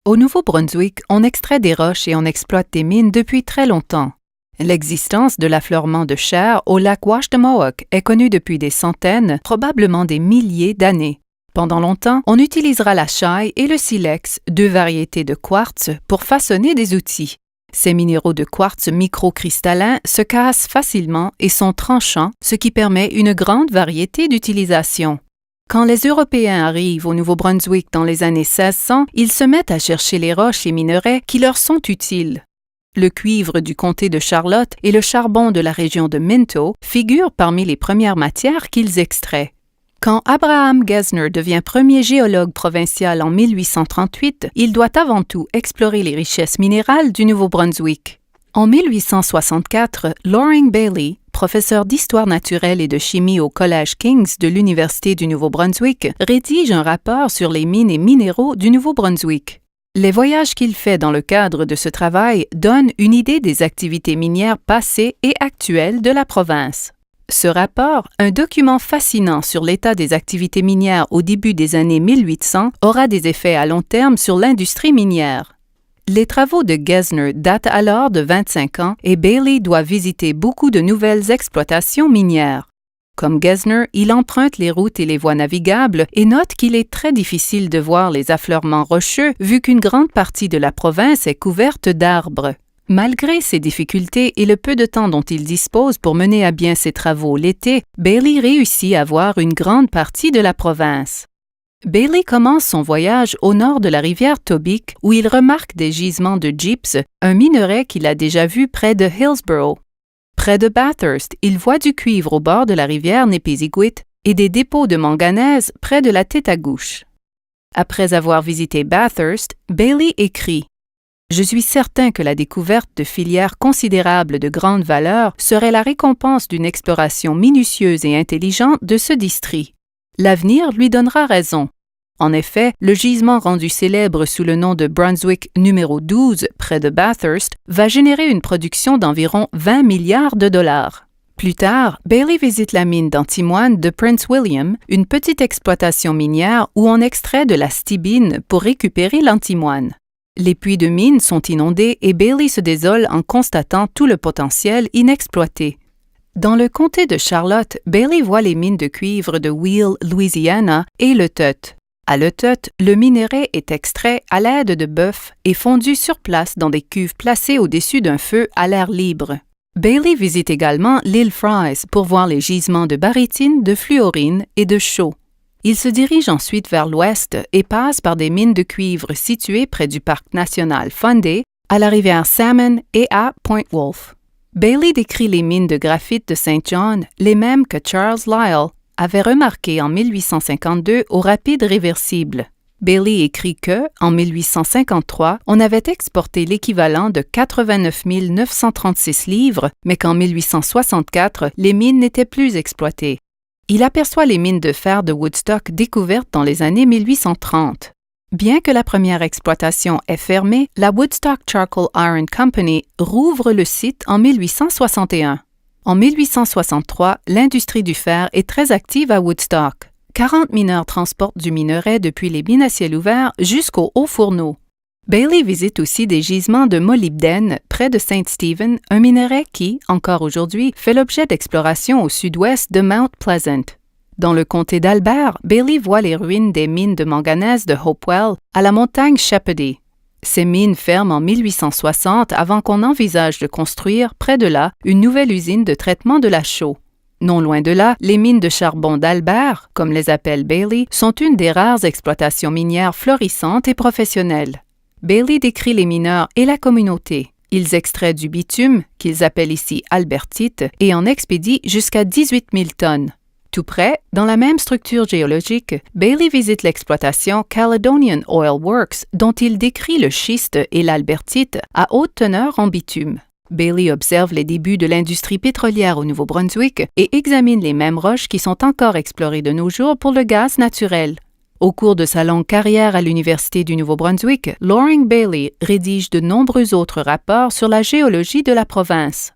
Au Nouveau-Brunswick, on extrait des roches et on exploite des mines depuis très longtemps. L'existence de l'affleurement de chair au lac Washtenamock est connue depuis des centaines, probablement des milliers d'années. Pendant longtemps, on utilisera la chaille et le silex, deux variétés de quartz, pour façonner des outils. Ces minéraux de quartz microcristallins se cassent facilement et sont tranchants, ce qui permet une grande variété d'utilisations. Quand les Européens arrivent au Nouveau-Brunswick dans les années 1600, ils se mettent à chercher les roches et minerais qui leur sont utiles. Le cuivre du comté de Charlotte et le charbon de la région de Minto figurent parmi les premières matières qu'ils extraient. Quand Abraham Gesner devient premier géologue provincial en 1838, il doit avant tout explorer les richesses minérales du Nouveau-Brunswick. En 1864, Loring Bailey, professeur d'histoire naturelle et de chimie au Collège King's de l'Université du Nouveau-Brunswick, rédige un rapport sur les mines et minéraux du Nouveau-Brunswick. Les voyages qu'il fait dans le cadre de ce travail donnent une idée des activités minières passées et actuelles de la province. Ce rapport, un document fascinant sur l'état des activités minières au début des années 1800, aura des effets à long terme sur l'industrie minière. Les travaux de Gesner datent alors de 25 ans et Bailey doit visiter beaucoup de nouvelles exploitations minières. Comme Gesner, il emprunte les routes et les voies navigables et note qu'il est très difficile de voir les affleurements rocheux vu qu'une grande partie de la province est couverte d'arbres. Malgré ces difficultés et le peu de temps dont il dispose pour mener à bien ses travaux l'été, Bailey réussit à voir une grande partie de la province. Bailey commence son voyage au nord de la rivière Tobique où il remarque des gisements de gypse, un minerai qu'il a déjà vu près de Hillsborough. Près de Bathurst, il voit du cuivre au bord de la rivière Nipisiguit et des dépôts de manganèse près de la Tétagouche. Après avoir visité Bathurst, Bailey écrit « Je suis certain que la découverte de filières considérables de grande valeur serait la récompense d'une exploration minutieuse et intelligente de ce district. L'avenir lui donnera raison. En effet, le gisement rendu célèbre sous le nom de Brunswick numéro 12, près de Bathurst, va générer une production d'environ 20 milliards de dollars. Plus tard, Bailey visite la mine d'antimoine de Prince William, une petite exploitation minière où on extrait de la stibine pour récupérer l'antimoine. Les puits de mine sont inondés et Bailey se désole en constatant tout le potentiel inexploité. Dans le comté de Charlotte, Bailey voit les mines de cuivre de Wheal, Louisiana et Le Tut. À Le Tut, le minerai est extrait à l'aide de bœufs et fondu sur place dans des cuves placées au-dessus d'un feu à l'air libre. Bailey visite également l'île Fries pour voir les gisements de barytine, de fluorine et de chaux. Il se dirige ensuite vers l'ouest et passe par des mines de cuivre situées près du parc national Fundy, à la rivière Salmon et à Point Wolfe. Bailey décrit les mines de graphite de St. John, les mêmes que Charles Lyell avait remarquées en 1852 au rapide réversible. Bailey écrit que, en 1853, on avait exporté l'équivalent de 89 936 livres, mais qu'en 1864, les mines n'étaient plus exploitées. Il aperçoit les mines de fer de Woodstock découvertes dans les années 1830. Bien que la première exploitation ait fermé, la Woodstock Charcoal Iron Company rouvre le site en 1861. En 1863, l'industrie du fer est très active à Woodstock. 40 mineurs transportent du minerai depuis les mines à ciel ouvert jusqu'aux hauts fourneaux. Bailey visite aussi des gisements de molybdène près de St. Stephen, un minerai qui, encore aujourd'hui, fait l'objet d'explorations au sud-ouest de Mount Pleasant. Dans le comté d'Albert, Bailey voit les ruines des mines de manganèse de Hopewell à la montagne Chapody. Ces mines ferment en 1860 avant qu'on envisage de construire, près de là, une nouvelle usine de traitement de la chaux. Non loin de là, les mines de charbon d'Albert, comme les appelle Bailey, sont une des rares exploitations minières florissantes et professionnelles. Bailey décrit les mineurs et la communauté. Ils extraient du bitume, qu'ils appellent ici albertite, et en expédient jusqu'à 18 000 tonnes. Tout près, dans la même structure géologique, Bailey visite l'exploitation Caledonian Oil Works, dont il décrit le schiste et l'albertite à haute teneur en bitume. Bailey observe les débuts de l'industrie pétrolière au Nouveau-Brunswick et examine les mêmes roches qui sont encore explorées de nos jours pour le gaz naturel. Au cours de sa longue carrière à l'Université du Nouveau-Brunswick, Loring Bailey rédige de nombreux autres rapports sur la géologie de la province.